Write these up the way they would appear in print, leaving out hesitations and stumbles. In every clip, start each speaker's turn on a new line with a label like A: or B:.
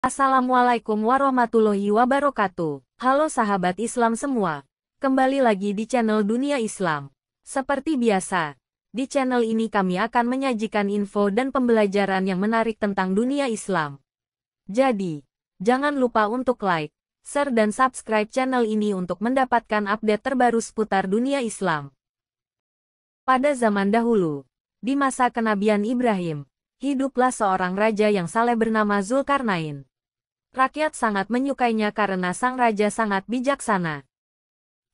A: Assalamualaikum warahmatullahi wabarakatuh. Halo sahabat Islam semua. Kembali lagi di channel Dunia Islam. Seperti biasa, di channel ini kami akan menyajikan info dan pembelajaran yang menarik tentang dunia Islam. Jadi, jangan lupa untuk like, share dan subscribe channel ini untuk mendapatkan update terbaru seputar dunia Islam. Pada zaman dahulu, di masa kenabian Ibrahim, hiduplah seorang raja yang saleh bernama Zulkarnain. Rakyat sangat menyukainya karena sang raja sangat bijaksana.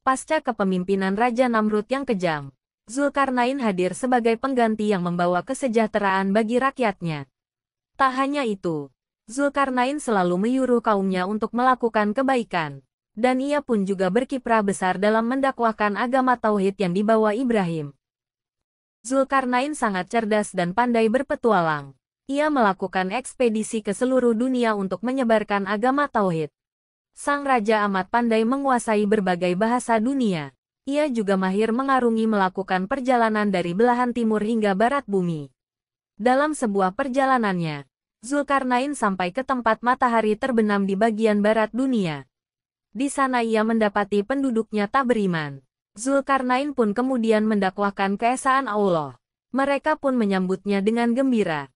A: Pasca kepemimpinan Raja Namrud yang kejam, Zulkarnain hadir sebagai pengganti yang membawa kesejahteraan bagi rakyatnya. Tak hanya itu, Zulkarnain selalu menyuruh kaumnya untuk melakukan kebaikan, dan ia pun juga berkiprah besar dalam mendakwahkan agama tauhid yang dibawa Ibrahim. Zulkarnain sangat cerdas dan pandai berpetualang. Ia melakukan ekspedisi ke seluruh dunia untuk menyebarkan agama tauhid. Sang raja amat pandai menguasai berbagai bahasa dunia. Ia juga mahir mengarungi melakukan perjalanan dari belahan timur hingga barat bumi. Dalam sebuah perjalanannya, Zulkarnain sampai ke tempat matahari terbenam di bagian barat dunia. Di sana ia mendapati penduduknya tak beriman. Zulkarnain pun kemudian mendakwahkan keesaan Allah. Mereka pun menyambutnya dengan gembira.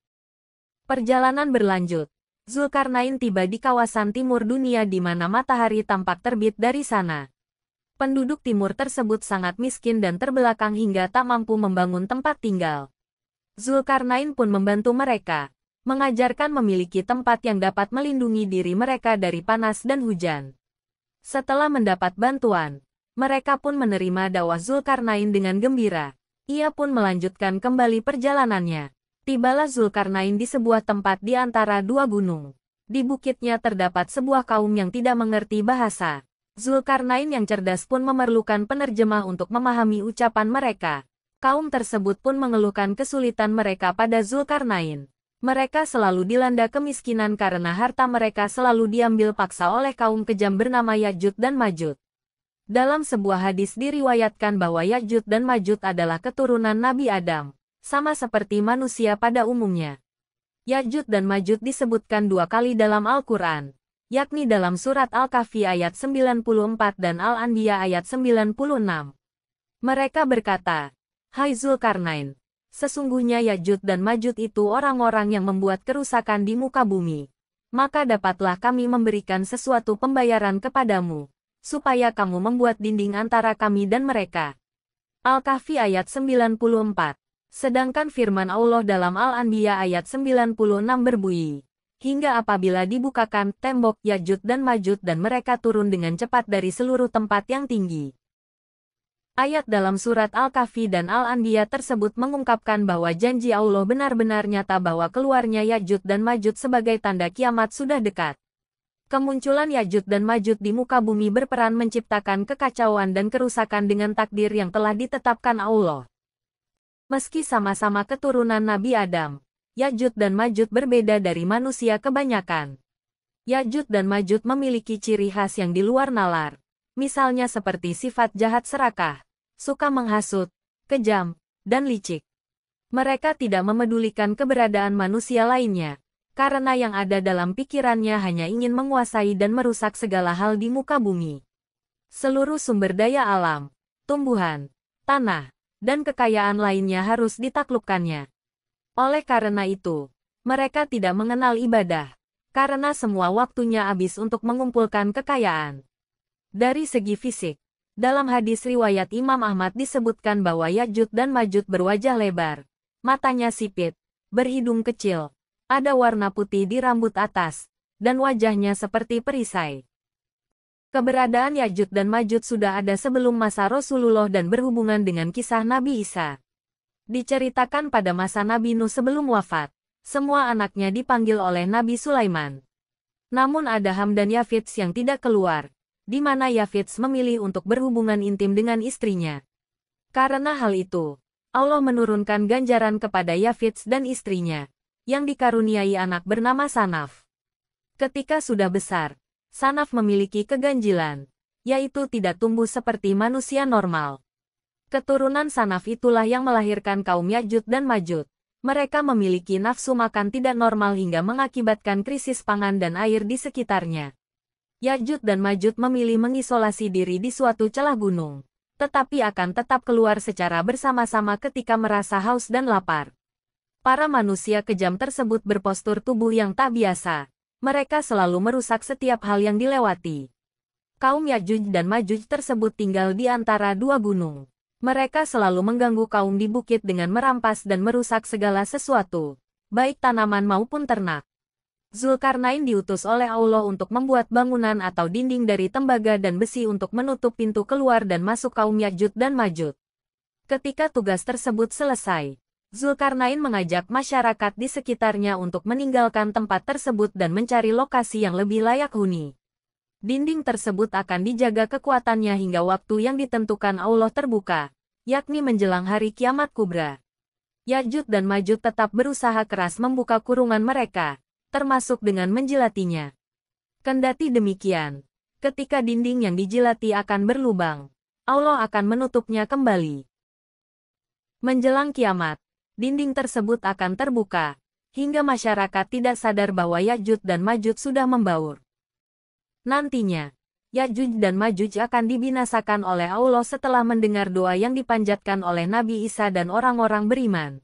A: Perjalanan berlanjut. Zulkarnain tiba di kawasan timur dunia di mana matahari tampak terbit dari sana. Penduduk timur tersebut sangat miskin dan terbelakang hingga tak mampu membangun tempat tinggal. Zulkarnain pun membantu mereka, mengajarkan memiliki tempat yang dapat melindungi diri mereka dari panas dan hujan. Setelah mendapat bantuan, mereka pun menerima dakwah Zulkarnain dengan gembira. Ia pun melanjutkan kembali perjalanannya. Tibalah Zulkarnain di sebuah tempat di antara dua gunung. Di bukitnya terdapat sebuah kaum yang tidak mengerti bahasa. Zulkarnain yang cerdas pun memerlukan penerjemah untuk memahami ucapan mereka. Kaum tersebut pun mengeluhkan kesulitan mereka pada Zulkarnain. Mereka selalu dilanda kemiskinan karena harta mereka selalu diambil paksa oleh kaum kejam bernama Ya'juj dan Ma'juj. Dalam sebuah hadis diriwayatkan bahwa Ya'juj dan Ma'juj adalah keturunan Nabi Adam, sama seperti manusia pada umumnya. Ya'juj dan Ma'juj disebutkan dua kali dalam Al-Quran, yakni dalam surat Al-Kahfi ayat 94 dan Al-Anbiya ayat 96. Mereka berkata, "Hai Zulkarnain, sesungguhnya Ya'juj dan Ma'juj itu orang-orang yang membuat kerusakan di muka bumi. Maka dapatlah kami memberikan sesuatu pembayaran kepadamu, supaya kamu membuat dinding antara kami dan mereka." Al-Kahfi ayat 94. Sedangkan firman Allah dalam Al-Anbiya ayat 96 berbunyi, "Hingga apabila dibukakan tembok Ya'juj dan Ma'juj dan mereka turun dengan cepat dari seluruh tempat yang tinggi." Ayat dalam surat Al-Kahfi dan Al-Anbiya tersebut mengungkapkan bahwa janji Allah benar-benar nyata bahwa keluarnya Ya'juj dan Ma'juj sebagai tanda kiamat sudah dekat. Kemunculan Ya'juj dan Ma'juj di muka bumi berperan menciptakan kekacauan dan kerusakan dengan takdir yang telah ditetapkan Allah. Meski sama-sama keturunan Nabi Adam, Ya'juj dan Ma'juj berbeda dari manusia kebanyakan. Ya'juj dan Ma'juj memiliki ciri khas yang di luar nalar, misalnya seperti sifat jahat serakah, suka menghasut, kejam, dan licik. Mereka tidak memedulikan keberadaan manusia lainnya, karena yang ada dalam pikirannya hanya ingin menguasai dan merusak segala hal di muka bumi. Seluruh sumber daya alam, tumbuhan, tanah, dan kekayaan lainnya harus ditaklukkannya. Oleh karena itu, mereka tidak mengenal ibadah, karena semua waktunya habis untuk mengumpulkan kekayaan. Dari segi fisik, dalam hadis riwayat Imam Ahmad disebutkan bahwa Ya'juj dan Ma'juj berwajah lebar, matanya sipit, berhidung kecil, ada warna putih di rambut atas, dan wajahnya seperti perisai. Keberadaan Ya'juj dan Ma'juj sudah ada sebelum masa Rasulullah dan berhubungan dengan kisah Nabi Isa. Diceritakan pada masa Nabi Nuh sebelum wafat, semua anaknya dipanggil oleh Nabi Sulaiman. Namun ada Ham dan Yafits yang tidak keluar, di mana Yafits memilih untuk berhubungan intim dengan istrinya. Karena hal itu, Allah menurunkan ganjaran kepada Yafits dan istrinya, yang dikaruniai anak bernama Sanaf. Ketika sudah besar, Sanaf memiliki keganjilan, yaitu tidak tumbuh seperti manusia normal. Keturunan Sanaf itulah yang melahirkan kaum Ya'juj dan Ma'juj, Mereka memiliki nafsu makan tidak normal hingga mengakibatkan krisis pangan dan air di sekitarnya. Ya'juj dan Ma'juj memilih mengisolasi diri di suatu celah gunung, tetapi akan tetap keluar secara bersama-sama ketika merasa haus dan lapar. Para manusia kejam tersebut berpostur tubuh yang tak biasa. Mereka selalu merusak setiap hal yang dilewati. Kaum Ya'juj dan Ma'juj tersebut tinggal di antara dua gunung. Mereka selalu mengganggu kaum di bukit dengan merampas dan merusak segala sesuatu, baik tanaman maupun ternak. Zulkarnain diutus oleh Allah untuk membuat bangunan atau dinding dari tembaga dan besi untuk menutup pintu keluar dan masuk kaum Ya'juj dan Ma'juj. Ketika tugas tersebut selesai, Zulkarnain mengajak masyarakat di sekitarnya untuk meninggalkan tempat tersebut dan mencari lokasi yang lebih layak huni. Dinding tersebut akan dijaga kekuatannya hingga waktu yang ditentukan Allah terbuka, yakni menjelang hari kiamat kubra. Ya'juj dan Ma'juj tetap berusaha keras membuka kurungan mereka, termasuk dengan menjilatinya. Kendati demikian, ketika dinding yang dijilati akan berlubang, Allah akan menutupnya kembali. Menjelang kiamat, dinding tersebut akan terbuka, hingga masyarakat tidak sadar bahwa Ya'juj dan Ma'juj sudah membaur. Nantinya, Ya'juj dan Ma'juj akan dibinasakan oleh Allah setelah mendengar doa yang dipanjatkan oleh Nabi Isa dan orang-orang beriman.